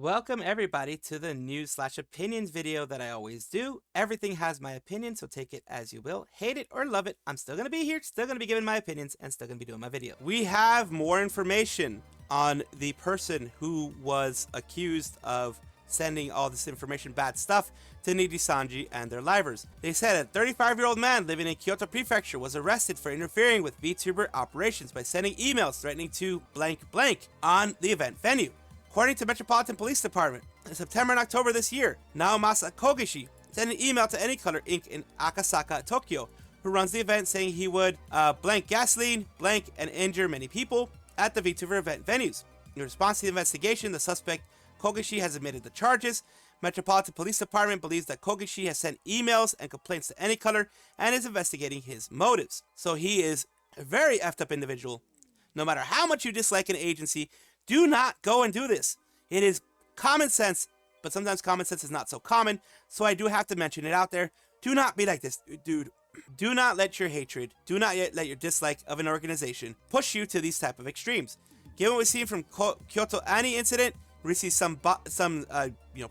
Welcome everybody to the news/opinions video that I always do. Everything has my opinion, so take it as you will. Hate it or love it, I'm still gonna be here, still gonna be giving my opinions, and still gonna be doing my video. We have more information on the person who was accused of sending all this information, bad stuff, to Nijisanji and their livers. They said a 35-year-old man living in Kyoto Prefecture was arrested for interfering with VTuber operations by sending emails threatening to blank blank on the event venue. According to Metropolitan Police Department, in September and October this year, Naomasa Kogishi sent an email to Anycolor Inc. in Akasaka, Tokyo, who runs the event, saying he would blank gasoline, blank, and injure many people at the VTuber event venues. In response to the investigation, the suspect Kogishi has admitted the charges. Metropolitan Police Department believes that Kogishi has sent emails and complaints to Anycolor and is investigating his motives. So he is a very effed up individual. No matter how much you dislike an agency, do not go and do this. It is common sense, but sometimes common sense is not so common, so I do have to mention it out there. Do not be like this, dude. Do not let your hatred, do not let your dislike of an organization push you to these type of extremes. Given what we've seen from Kyoto Ani incident, we see some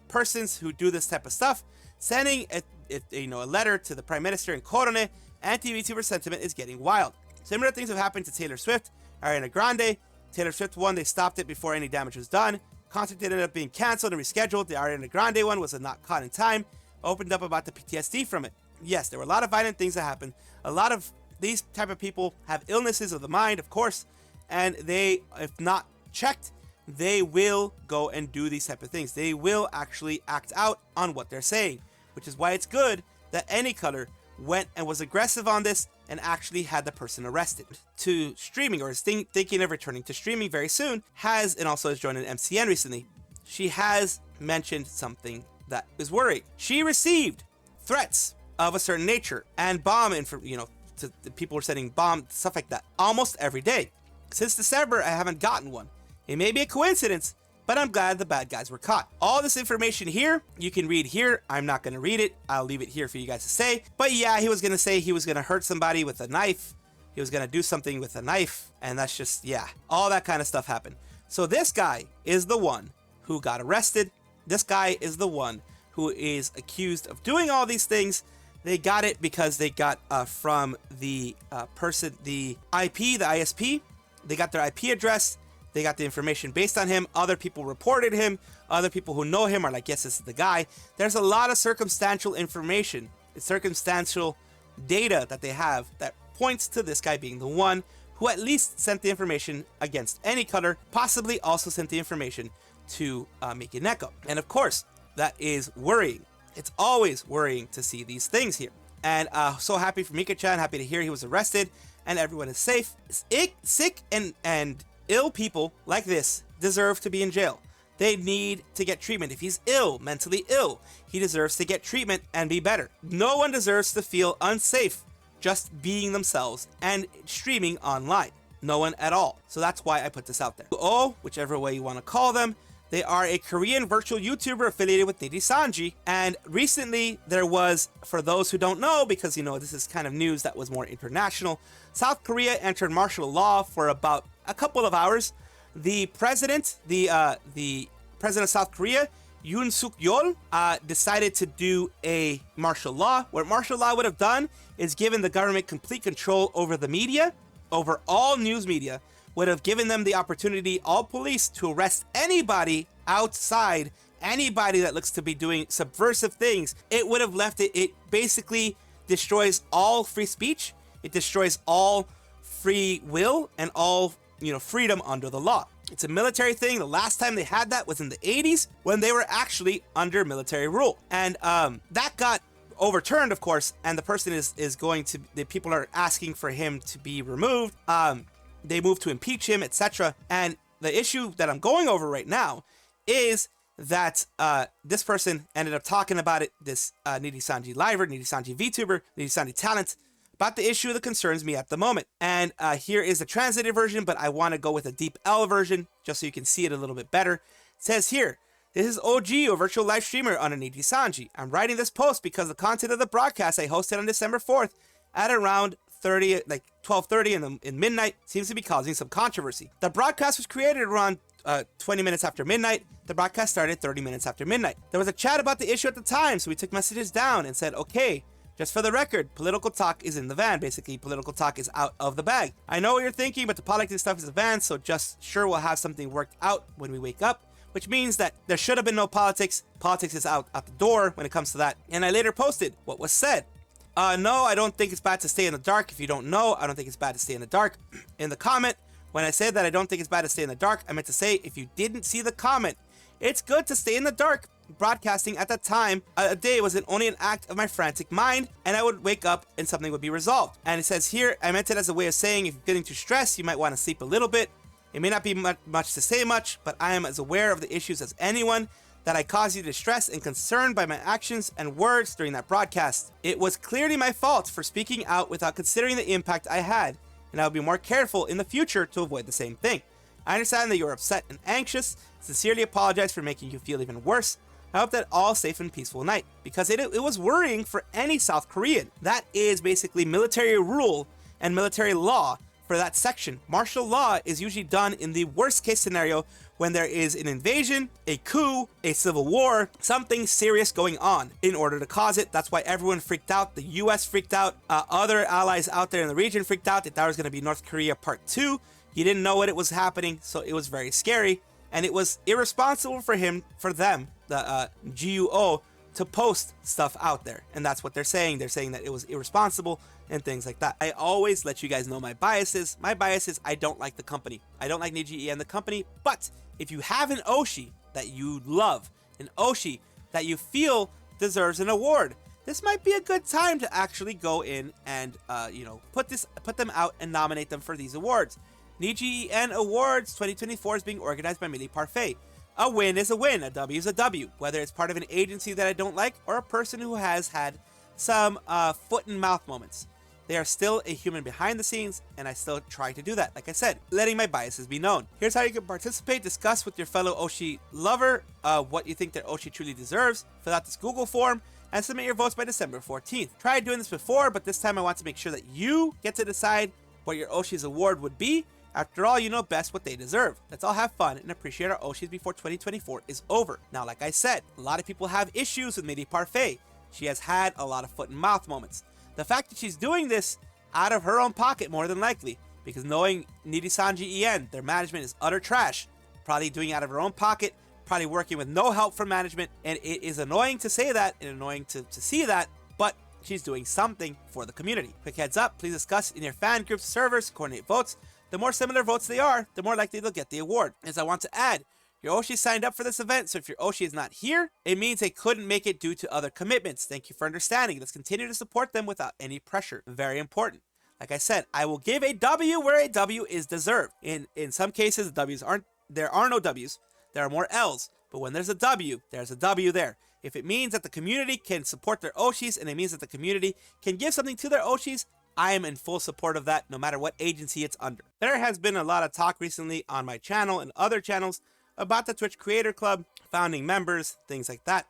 persons who do this type of stuff, sending a letter to the Prime Minister in Korone. Anti-VTuber sentiment is getting wild. Similar things have happened to Taylor Swift, Ariana Grande. Taylor Swift one, they stopped it before any damage was done. Concert ended up being canceled and rescheduled. The Ariana Grande one was not caught in time. Opened up about the PTSD from it. Yes, there were a lot of violent things that happened. A lot of these type of people have illnesses of the mind, of course, and they, if not checked, they will go and do these type of things. They will actually act out on what they're saying, which is why it's good that Anycolor went and was aggressive on this and actually had the person arrested. To streaming, or is thinking of returning to streaming very soon, and also has joined an MCN recently. She has mentioned something that is worrying. She received threats of a certain nature and the people were sending bomb, stuff like that, almost every day. Since December, I haven't gotten one. It may be a coincidence, but I'm glad the bad guys were caught. All this information here, you can read here. I'm not going to read it. I'll leave it here for you guys to say. But yeah, he was going to say he was going to hurt somebody with a knife. He was going to do something with a knife. And that's just, yeah, all that kind of stuff happened. So this guy is the one who got arrested. This guy is the one who is accused of doing all these things. They got it because they got from the the ISP. They got their IP address. They got the information based on him. Other people reported him. Other people who know him are like, yes, this is the guy. There's a lot of circumstantial information, circumstantial data that they have that points to this guy being the one who at least sent the information against Anycolor, possibly also sent the information to Mikeneko. And of course, that is worrying. It's always worrying to see these things here. And so happy for Mika-chan, happy to hear he was arrested and everyone is safe. Sick and ill people like this deserve to be in jail. They need to get treatment. If he's ill, mentally ill, he deserves to get treatment and be better. No one deserves to feel unsafe just being themselves and streaming online. No one at all. So that's why I put this out there. Oh, whichever way you want to call them, they are a Korean virtual YouTuber affiliated with Nijisanji. And recently there was, for those who don't know, because this is kind of news that was more international, South Korea entered martial law for about a couple of hours. The president, the president of South Korea, Yoon Suk-yeol, decided to do a martial law. What martial law would have done is given the government complete control over the media, over all news media, would have given them the opportunity, all police, to arrest anybody outside, anybody that looks to be doing subversive things. It would have left it basically destroys all free speech. It destroys all free will and all freedom under the law. It's a military thing. The last time they had that was in the 80s when they were actually under military rule. And that got overturned, of course, and the person is going to, the people are asking for him to be removed. They moved to impeach him, etc. And the issue that I'm going over right now is that this person ended up talking about it, this Nijisanji Liver, Nijisanji Vtuber, Nijisanji Talent, about the issue that concerns me at the moment. And here is the translated version, but I want to go with a deep L version just so you can see it a little bit better. It says here, this is OG, a virtual live streamer on a Nijisanji. I'm writing this post because the content of the broadcast I hosted on December 4th at around 12:30 in midnight seems to be causing some controversy. The broadcast was created around 20 minutes after midnight. The broadcast started 30 minutes after midnight. There was a chat about the issue at the time, so we took messages down and said, okay, just for the record, political talk is in the van. Basically, political talk is out of the bag. I know what you're thinking, but the politics stuff is in the van, so just sure we'll have something worked out when we wake up, which means that there should have been no politics. Politics is out the door when it comes to that. And I later posted what was said. No, I don't think it's bad to stay in the dark. If you don't know, I don't think it's bad to stay in the dark. In the comment, when I said that I don't think it's bad to stay in the dark, I meant to say, if you didn't see the comment, it's good to stay in the dark. Broadcasting at that time, a day was only an act of my frantic mind, and I would wake up and something would be resolved. And it says here, I meant it as a way of saying if you're getting too stressed, you might want to sleep a little bit. It may not be much to say much, but I am as aware of the issues as anyone, that I caused you distress and concern by my actions and words during that broadcast. It was clearly my fault for speaking out without considering the impact I had, and I will be more careful in the future to avoid the same thing. I understand that you're upset and anxious. Sincerely apologize for making you feel even worse. I hope that all safe and peaceful night, because it was worrying for any South Korean. That is basically military rule and military law for that section. Martial law is usually done in the worst case scenario when there is an invasion, a coup, a civil war, something serious going on in order to cause it. That's why everyone freaked out. The US freaked out. Other allies out there in the region freaked out. They thought it was going to be North Korea Part 2. You didn't know what it was happening, so it was very scary. And it was irresponsible for them, the GUO, to post stuff out there. And that's what they're saying. They're saying that it was irresponsible and things like that. I always let you guys know my biases. My bias is I don't like the company. I don't like Nijisanji and the company. But if you have an Oshi that you love, an Oshi that you feel deserves an award, this might be a good time to actually go in and put them out and nominate them for these awards. Nijisanji Awards 2024 is being organized by Millie Parfait. A win is a win, a W is a W, whether it's part of an agency that I don't like or a person who has had some foot and mouth moments. They are still a human behind the scenes, and I still try to do that, like I said, letting my biases be known. Here's how you can participate. Discuss with your fellow Oshi lover what you think their Oshi truly deserves. Fill out this Google form and submit your votes by December 14th. Tried doing this before, but this time I want to make sure that you get to decide what your Oshi's award would be. After all, you know best what they deserve. Let's all have fun and appreciate our Oshis before 2024 is over. Now, like I said, a lot of people have issues with Millie Parfait. She has had a lot of foot and mouth moments. The fact that she's doing this out of her own pocket, more than likely, because knowing Nijisanji EN, their management is utter trash, probably doing it out of her own pocket, probably working with no help from management, and it is annoying to say that and annoying to see that, but she's doing something for the community. Quick heads up, please discuss in your fan groups servers, coordinate votes. The more similar votes they are, the more likely they'll get the award. As I want to add, your Oshi signed up for this event, so if your Oshi is not here, it means they couldn't make it due to other commitments. Thank you for understanding. Let's continue to support them without any pressure. Very important. Like I said, I will give a W where a W is deserved. In some cases, there are no W's. There are more L's. But when there's a W, there's a W there. If it means that the community can support their Oshis, and it means that the community can give something to their Oshis, I am in full support of that, no matter what agency it's under. There has been a lot of talk recently on my channel and other channels about the Twitch Creator Club, founding members, things like that.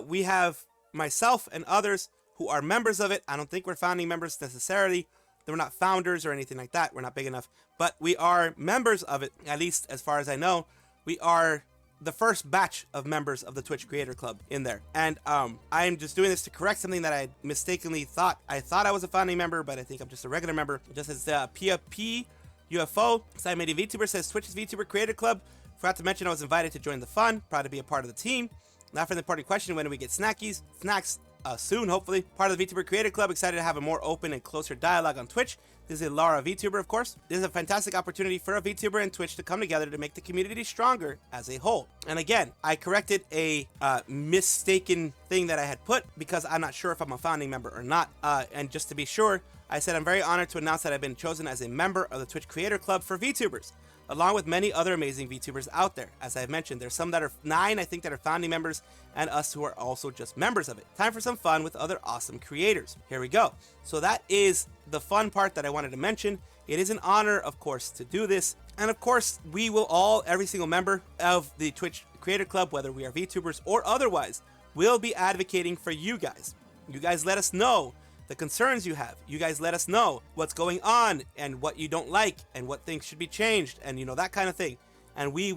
We have myself and others who are members of it. I don't think we're founding members necessarily. We're not founders or anything like that. We're not big enough. But we are members of it, at least as far as I know. We are the first batch of members of the Twitch Creator Club in there. And I'm just doing this to correct something that I mistakenly thought. I thought I was a founding member, but I think I'm just a regular member. Just as PFP UFO, Simon Vtuber says, Twitch's Vtuber Creator Club. Forgot to mention I was invited to join the fun. Proud to be a part of the team. Now for the party question, when do we get snacks soon, hopefully. Part of the Vtuber Creator Club, excited to have a more open and closer dialogue on Twitch. This is Elara Vtuber, of course. This is a fantastic opportunity for a Vtuber and Twitch to come together to make the community stronger as a whole. And again, I corrected a mistaken thing that I had put because I'm not sure if I'm a founding member or not. And just to be sure, I said I'm very honored to announce that I've been chosen as a member of the Twitch Creator Club for Vtubers, along with many other amazing Vtubers out there. As I've mentioned, there's some that are 9, I think, that are founding members, and us who are also just members of it. Time for some fun with other awesome creators. Here we go. So that is the fun part that I wanted to mention. It is an honor, of course, to do this. And of course, we will all, every single member of the Twitch Creator Club, whether we are Vtubers or otherwise, will be advocating for you guys. You guys let us know the concerns you have. You guys let us know what's going on and what you don't like and what things should be changed and, you know, that kind of thing. and we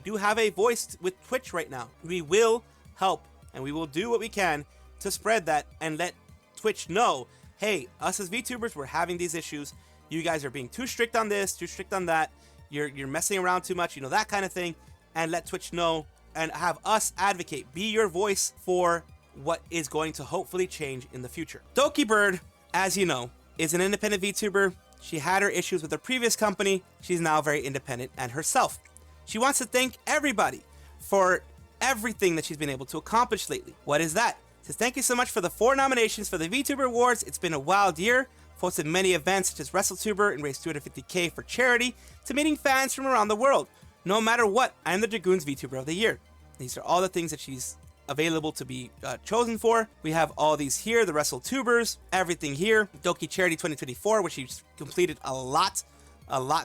do have a voice with Twitch right now. We will help, and we will do what we can to spread that and let Twitch know, hey, us as VTubers, we're having these issues. You guys are being too strict on this, too strict on that. You're messing around too much, you know, that kind of thing. And let Twitch know and have us advocate, be your voice for what is going to hopefully change in the future. Dokibird, as you know, is an independent VTuber. She had her issues with her previous company. She's now very independent and herself. She wants to thank everybody for everything that she's been able to accomplish lately. What is that? Says, thank you so much for the 4 nominations for the VTuber Awards. It's been a wild year. Hosted many events such as WrestleTuber and raised $250K for charity, to meeting fans from around the world. No matter what, I am the Dragoon's VTuber of the Year. These are all the things that she's available to be chosen for. We have all these here, the WrestleTubers, everything here. Doki Charity 2024, which she's completed a lot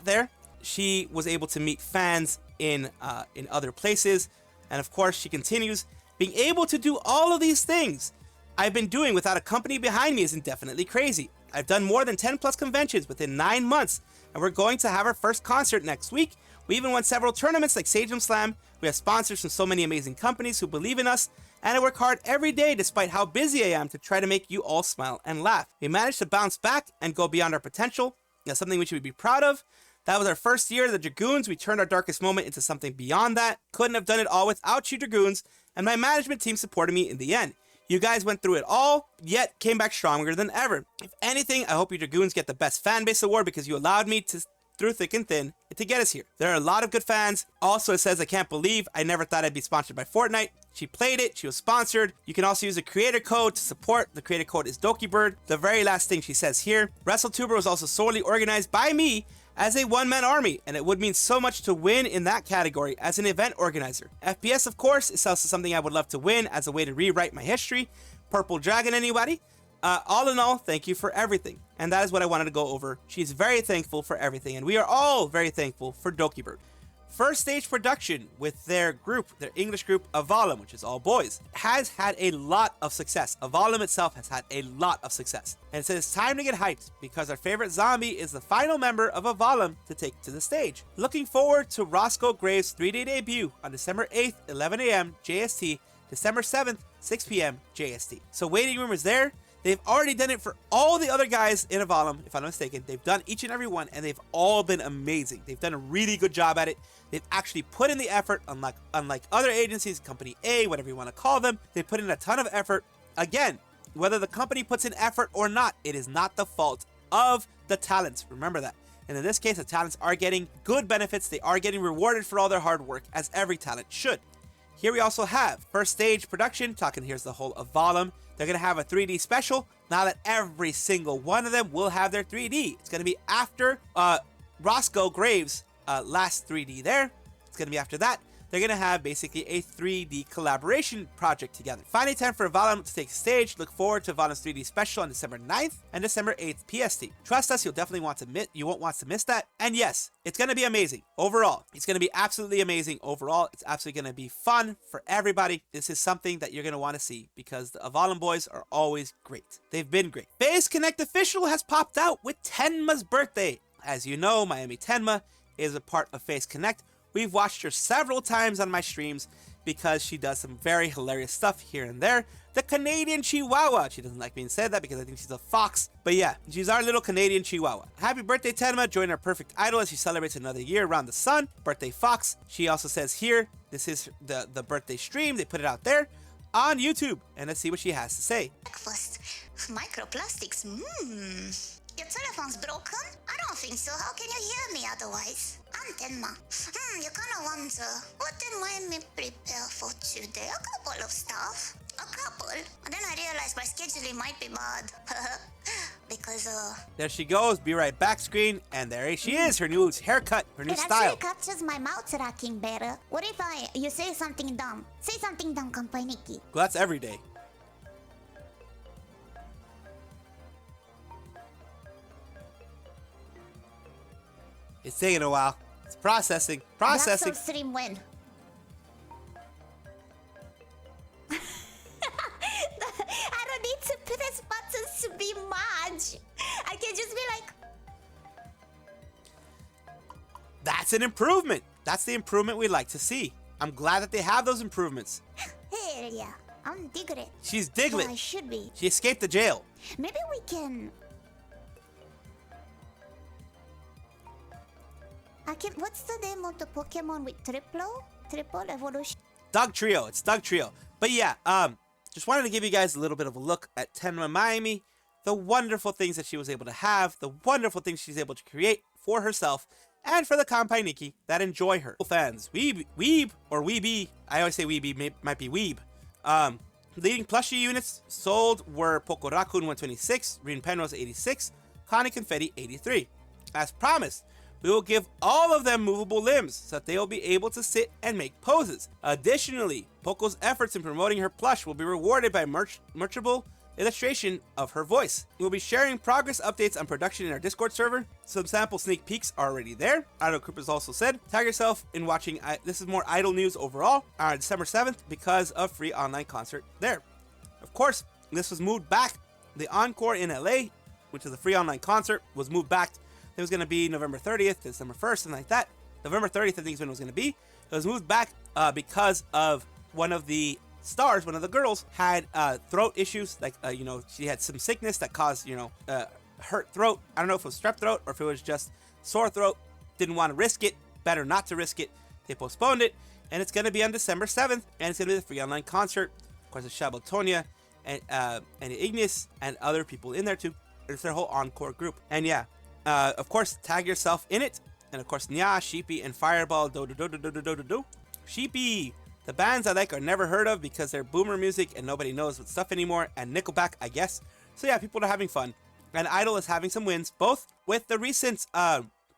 there. She was able to meet fans in other places. And of course, she continues being able to do all of these things I've been doing without a company behind me is indefinitely crazy. I've done more than 10 plus conventions within 9 months, and we're going to have our first concert next week. We even won several tournaments like Sage Slam. We have sponsors from so many amazing companies who believe in us, and I work hard every day despite how busy I am to try to make you all smile and laugh. We managed to bounce back and go beyond our potential. That's something we should be proud of. That was our first year of the Dragoons. We turned our darkest moment into something beyond that. Couldn't have done it all without you, Dragoons, and my management team supported me in the end. You guys went through it all, yet came back stronger than ever. If anything, I hope you Dragoons get the Best Fan Base Award because you allowed me to, through thick and thin, to get us here. There are a lot of good fans. Also, it says, I can't believe I never thought I'd be sponsored by Fortnite. She played it. She was sponsored. You can also use a creator code to support. The creator code is Dokibird. The very last thing she says here, WrestleTuber was also solely organized by me as a one-man army, and it would mean so much to win in that category as an event organizer. FPS, of course, is also something I would love to win as a way to rewrite my history. Purple Dragon, anybody? All in all, thank you for everything. And that is what I wanted to go over. She's very thankful for everything, and we are all very thankful for Dokibird. First Stage Production with their group, their English group, Avallum, which is all boys, has had a lot of success. Avallum itself has had a lot of success. And it says it's time to get hyped because our favorite zombie is the final member of Avallum to take to the stage. Looking forward to Roscoe Graves' 3-day debut on December 8th, 11 a.m. JST, December 7th, 6 p.m. JST. So waiting room is there. They've already done it for all the other guys in Avallum, if I'm not mistaken. They've done each and every one, and they've all been amazing. They've done a really good job at it. They've actually put in the effort, unlike other agencies, Company A, whatever you want to call them. They put in a ton of effort. Again, whether the company puts in effort or not, it is not the fault of the talents. Remember that. And in this case, the talents are getting good benefits. They are getting rewarded for all their hard work, as every talent should. Here we also have First Stage Production, here's the whole Avallum. They're going to have a 3D special now that every single one of them will have their 3D. It's going to be after Roscoe Graves' last 3D there. It's going to be after that. They're going to have basically a 3D collaboration project together. Finding time for Avallum to take the stage. Look forward to Avallum's 3D special on December 9th and December 8th PST. Trust us, you'll definitely you won't want to miss that. And yes, it's going to be amazing overall. It's going to be absolutely amazing overall. It's absolutely going to be fun for everybody. This is something that you're going to want to see because the Avallum boys are always great. They've been great. PhaseConnect Official has popped out with Tenma's birthday. As you know, Miami Tenma is a part of PhaseConnect. We've watched her several times on my streams because she does some very hilarious stuff here and there. The Canadian Chihuahua. She doesn't like being said that because I think she's a fox. But yeah, she's our little Canadian Chihuahua. Happy birthday, Tenma. Join our perfect idol as she celebrates another year around the sun. Birthday fox. She also says here, this is the birthday stream. They put it out there on YouTube. And let's see what she has to say. Breakfast. Microplastics. Your telephone's broken? I don't think so. How can you hear me otherwise? I'm Tenma. You kinda wonder, what did Miami prepare for today? A couple of stuff. A couple. And then I realized my scheduling might be bad. Because, There she goes. Be right back screen. And there she is. Her new haircut. Her new style. It actually captures my mouth tracking better. What if you say something dumb? Say something dumb, Kampaniki. Well, that's every day. It's taking a while. It's processing. Processing. That's so stream when. I don't need to press buttons to be Marge. I can just be like... That's an improvement. That's the improvement we like to see. I'm glad that they have those improvements. Hell yeah, I'm Diglett. She's Well, I Diglett. should be. She escaped the jail. Maybe we can... What's the name of the Pokemon with triple evolution? Doug Trio. It's Doug Trio. But yeah, just wanted to give you guys a little bit of a look at Tenma Miami, the wonderful things that she was able to have, the wonderful things she's able to create for herself and for the Kanpai Nikki that enjoy her. Fans, Weeb, or Weeby, I always say Weeby, might be Weeb. Leading plushie units sold were Pokorakun 126, Rin Penrose 86, Connie Confetti 83. As promised, we will give all of them movable limbs so that they will be able to sit and make poses. Additionally, Poco's efforts in promoting her plush will be rewarded by merchable illustration of her voice. We'll be sharing progress updates on production in our Discord server. Some sample sneak peeks are already there. Idol Creepers also said, tag yourself in watching. This is more Idol news overall on December 7th because of free online concert there. Of course, this was moved back. The Encore in LA, which is a free online concert, was moved back. It was going to be November 30th, December 1st, something like that. November 30th, I think is when it was going to be. It was moved back because of one of the stars, one of the girls, had throat issues. Like, she had some sickness that caused, hurt throat. I don't know if it was strep throat or if it was just sore throat. Didn't want to risk it. Better not to risk it. They postponed it. And it's going to be on December 7th. And it's going to be the free online concert. Of course, it's Shabotonia and Ignis and other people in there too. It's their whole encore group. And yeah, of course, tag yourself in it. And of course, Nya, Sheepy, and Fireball. Sheepy! The bands I like are never heard of because they're boomer music and nobody knows what stuff anymore. And Nickelback, I guess. So yeah, people are having fun. And Idol is having some wins, both with the recent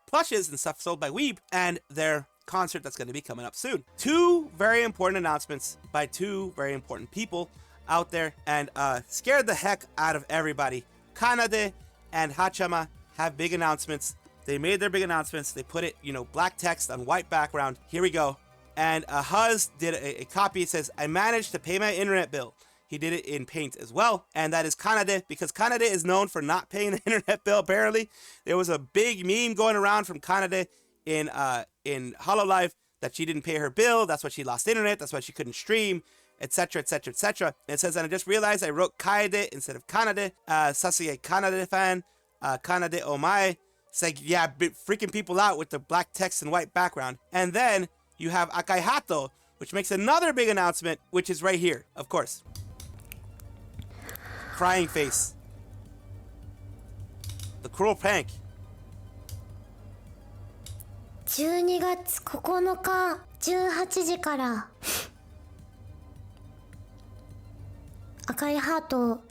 plushes and stuff sold by Weeb and their concert that's going to be coming up soon. Two very important announcements by two very important people out there and scared the heck out of everybody. Kanade and Haachama have big announcements. They made their big announcements. They put it, black text on white background. Here we go. And Huz did a copy. It says, I managed to pay my internet bill. He did it in Paint as well. And that is Kanade, because Kanade is known for not paying the internet bill, apparently. There was a big meme going around from Kanade in hololive that she didn't pay her bill. That's why she lost internet. That's why she couldn't stream, etc., etc., etc. And it says, and I just realized I wrote Kaede instead of Kanade. Sasuke Kanade fan. Kanade omae. It's like, yeah, freaking people out with the black text and white background. And then you have Akai Hato, which makes another big announcement, which is right here, of course. Crying face. The cruel prank. 12月9日18時から赤いハート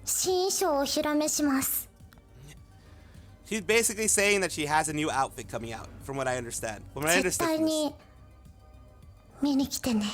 新衣装を披露目します。 She's basically saying that she has a new outfit coming out, from what I understand. From what I 絶対 understand. に見に来てね。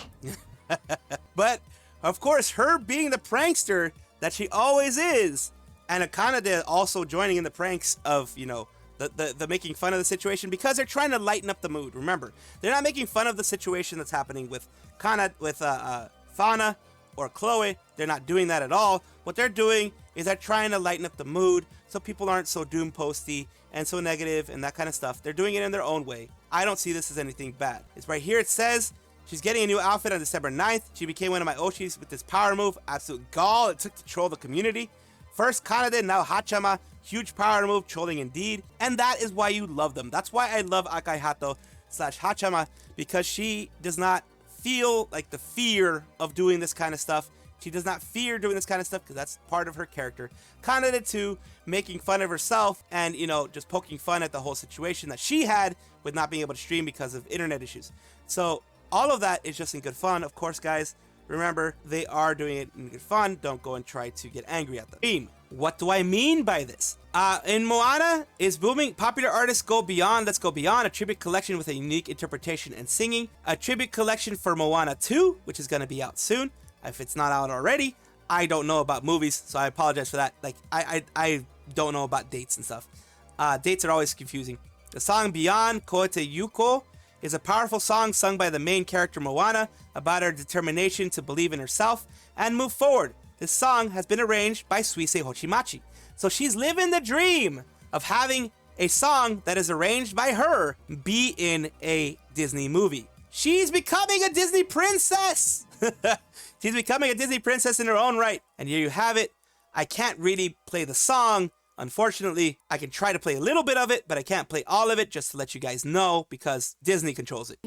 But, of course, her being the prankster that she always is, and Kanade also joining in the pranks of, the making fun of the situation because they're trying to lighten up the mood. Remember, they're not making fun of the situation that's happening with Fauna or Chloe. They're not doing that at all. What they're doing is they're trying to lighten up the mood so people aren't so doom posty and so negative and that kind of stuff. They're doing it in their own way. I don't see this as anything bad. It's right here. It says she's getting a new outfit on December 9th. She became one of my Oshis with this power move. Absolute gall it took to troll the community. First Kanade, now Haachama. Huge power move, trolling indeed. And that is why you love them. That's why I love Akai Hato / Haachama, because she does not feel like the fear of doing this kind of stuff. She does not fear doing this kind of stuff because that's part of her character. Kanade too, making fun of herself and, just poking fun at the whole situation that she had with not being able to stream because of internet issues. So all of that is just in good fun. Of course, guys, remember, they are doing it in good fun. Don't go and try to get angry at them. What do I mean by this? In Moana is booming. Popular artists go beyond. Let's go beyond. A tribute collection with a unique interpretation and singing. A tribute collection for Moana 2, which is going to be out soon. If it's not out already, I don't know about movies, so I apologize for that. Like, I don't know about dates and stuff. Dates are always confusing. The song Beyond Koete Yuko is a powerful song sung by the main character Moana about her determination to believe in herself and move forward. This song has been arranged by Suisei Hochimachi. So she's living the dream of having a song that is arranged by her be in a Disney movie. She's becoming a Disney princess! She's becoming a Disney princess in her own right. And here you have it. I can't really play the song, unfortunately. I can try to play a little bit of it, but I can't play all of it, just to let you guys know, because Disney controls it.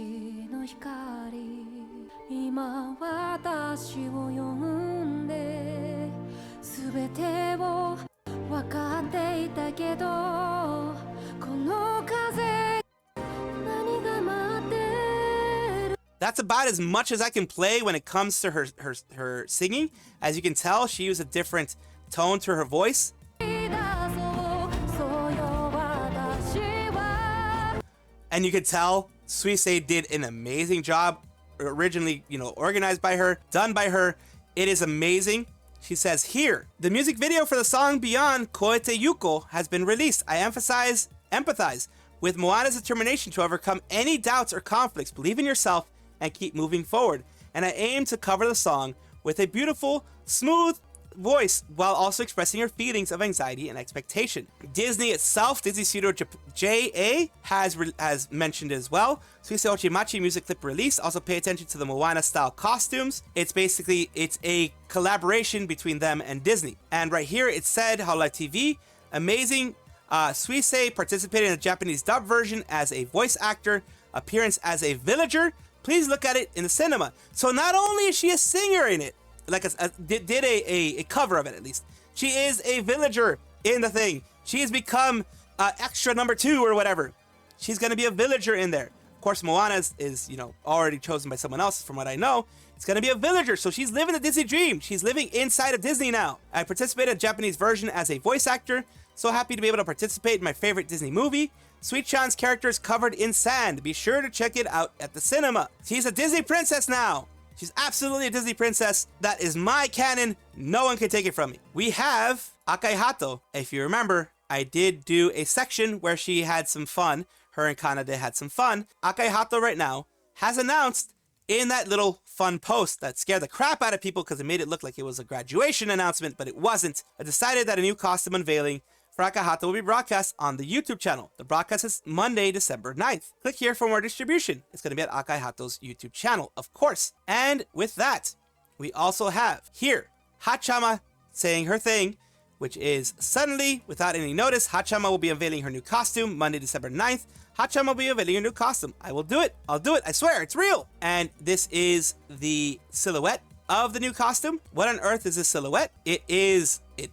That's about as much as I can play when it comes to her singing. As you can tell, she used a different tone to her voice. And you can tell Suisei did an amazing job. Originally, organized by her, done by her. It is amazing. She says here, the music video for the song Beyond Koete Yuko has been released. I empathize with Moana's determination to overcome any doubts or conflicts. Believe in yourself and keep moving forward. And I aim to cover the song with a beautiful, smooth voice while also expressing her feelings of anxiety and expectation. Disney itself, Disney Studio JA, has mentioned as well. Suisei Ochimachi music clip release. Also pay attention to the Moana style costumes. It's a collaboration between them and Disney. And right here it said, hololive TV, amazing. Suisei participated in the Japanese dub version as a voice actor, appearance as a villager. Please look at it in the cinema. So not only is she a singer in it, like did a cover of it at least, she is a villager in the thing. She has become extra number 2 or whatever. She's going to be a villager in there. Of course, Moana is already chosen by someone else from what I know. It's going to be a villager, so she's living the Disney dream. She's living inside of Disney now. I participated in the Japanese version as a voice actor. So happy to be able to participate in my favorite Disney movie. Sweet-chan's character is covered in sand. Be sure to check it out at the cinema. She's a Disney princess now. She's absolutely a Disney princess. That is my canon. No one can take it from me. We have Akai Hato. If you remember, I did do a section where she had some fun. Her and Kanade had some fun. Akai Hato right now has announced in that little fun post that scared the crap out of people because it made it look like it was a graduation announcement, but it wasn't. I decided that a new costume unveiling for Akai Hato will be broadcast on the YouTube channel. The broadcast is Monday, December 9th. Click here for more distribution. It's going to be at Akai Hato's YouTube channel, of course. And with that, we also have here Haachama saying her thing, which is suddenly, without any notice, Haachama will be unveiling her new costume Monday, December 9th. Haachama will be unveiling her new costume. I will do it. I'll do it. I swear, it's real. And this is the silhouette of the new costume. What on earth is this silhouette?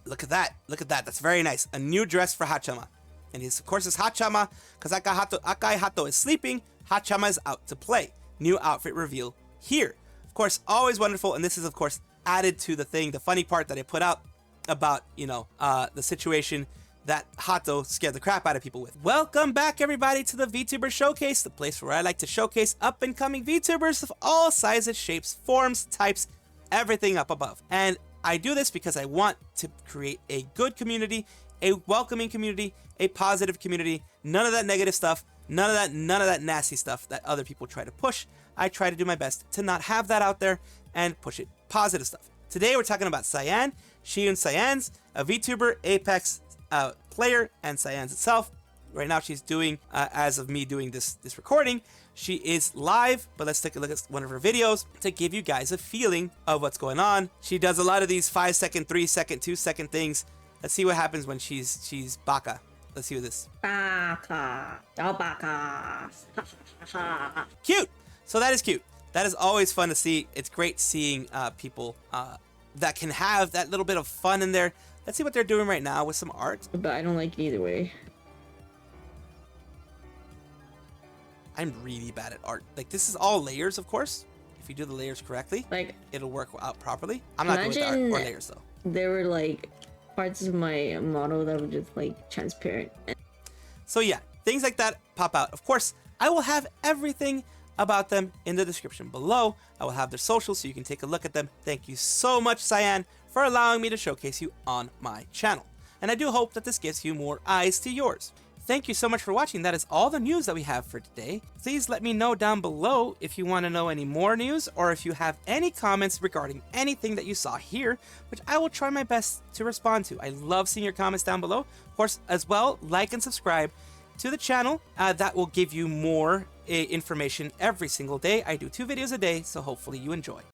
Look at that. Look at that. That's very nice. A new dress for Haachama. And of course it's Haachama because Akai Hato is sleeping. Haachama is out to play. New outfit reveal here. Of course, always wonderful. And this is, of course, added to the thing, the funny part that I put out about, the situation that Hato scared the crap out of people with. Welcome back, everybody, to the Vtuber Showcase, the place where I like to showcase up-and-coming VTubers of all sizes, shapes, forms, types, everything up above. And I do this because I want to create a good community, a welcoming community, a positive community, none of that negative stuff, none of that nasty stuff that other people try to push. I try to do my best to not have that out there and push it positive stuff. Today we're talking about Cyan, Shion Cyan's, a VTuber, Apex player, and Cyan's itself. Right now she's doing, as of me doing this recording, she is live, but let's take a look at one of her videos to give you guys a feeling of what's going on. She does a lot of these 5-second, 3-second, 2-second things. Let's see what happens when she's Baka. Let's see what this. Baka. Oh, Baka. Cute. So that is cute. That is always fun to see. It's great seeing people that can have that little bit of fun in there. Let's see what they're doing right now with some art. But I don't like it either way. I'm really bad at art. Like, this is all layers, of course. If you do the layers correctly, like, it'll work out properly. I'm not good with art or layers, though. There were, like, parts of my model that were just, like, transparent. So, yeah, things like that pop out. Of course, I will have everything about them in the description below. I will have their socials so you can take a look at them. Thank you so much, Cyan, for allowing me to showcase you on my channel. And I do hope that this gives you more eyes to yours. Thank you so much for watching. That is all the news that we have for today. Please let me know down below if you want to know any more news or if you have any comments regarding anything that you saw here, which I will try my best to respond to. I love seeing your comments down below. Of course, as well, like and subscribe to the channel. That will give you more information every single day. I do 2 videos a day, so hopefully you enjoy.